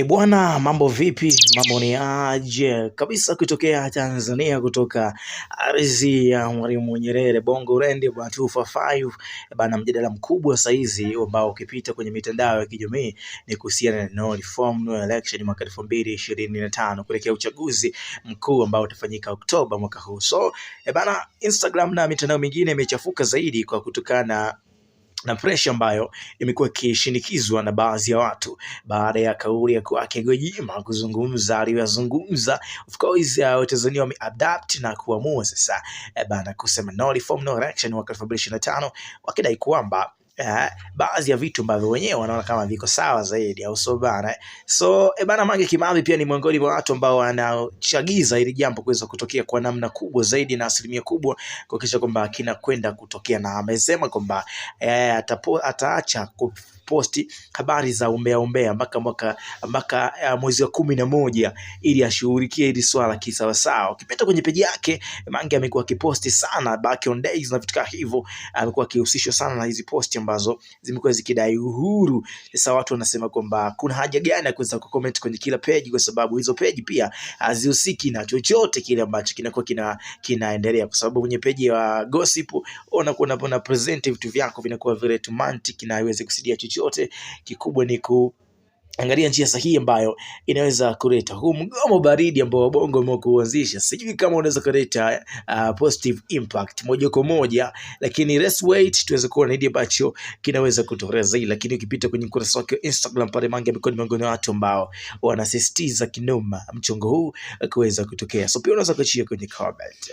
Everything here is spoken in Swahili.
Bwana, mambo vipi? Mambo ni aje kabisa kutokea Tanzania, kutoka ardhi ya Mwalimu Nyerere, Bongo Rendi bwana 245 bana. Mjadala mkubwa saizi ambao ukipita kwenye mitandao ya kijamii ni kuhusiana na no reform no election mwaka 2025 kuelekea uchaguzi mkuu ambao utafanyika Oktoba mwaka huu. So bana, Instagram na mitandao mingine imechafuka zaidi kwa kutokana na pressure ambayo imekuwa ikishinikizwa na baadhi ya watu baada ya kauli ya kwake Gwajima kuzungumza aliyozungumza. Of course Watanzania wameadapt na kuamua sasa bana kusema no reform no election mwaka 2025, wakidai kwamba baadhi ya vitu ambavyo wenyewe wanaona kama viko sawa zaidi, au so bana. So bana, Mange Kimambi pia ni miongoni mwa watu ambao wanachagiza ili jambo kuweza kutokea kwa namna kubwa zaidi na asilimia kubwa kuhakikisha kwamba kinakwenda kutokea, na amesema kwamba ataacha posti habari za umbea mpaka mwezi wa 11 ili ashughulikie hili swala kisawasawa. Ukipita kwenye peji yake, Mange amekuwa akiposti sana back on days na vitu kama hivyo, amekuwa akihusishwa sana na hizi posti ambazo zimekuwa zikidai uhuru. Sasa watu wanasema kwamba kuna haja gani ya kuweza kucomment kwenye kila page, kwa sababu hizo page pia hazihusiki na chochote kile ambacho kinakuwa kinaendelea, kwa sababu kwenye page ya gossip unakuwa present vitu vyako vinakuwa vile romantic na haiwezi kusaidia chochote. Kikubwa ni angalia njia sahihi ambayo inaweza kuleta huu mgomo baridi ambao Bongo umekuanzisha. Sijui kama unaweza kuleta positive impact moja kwa moja, lakini let's wait tuweze kuona nini ambacho kinaweza kutokea zaidi. Lakini ukipita kwenye ukurasa wake Instagram pale, Mange amekuwa ni miongoni mwa watu ambao wanasisitiza kinoma mchongo huu kuweza kutokea. So pia unaweza kuachia kwenye comment.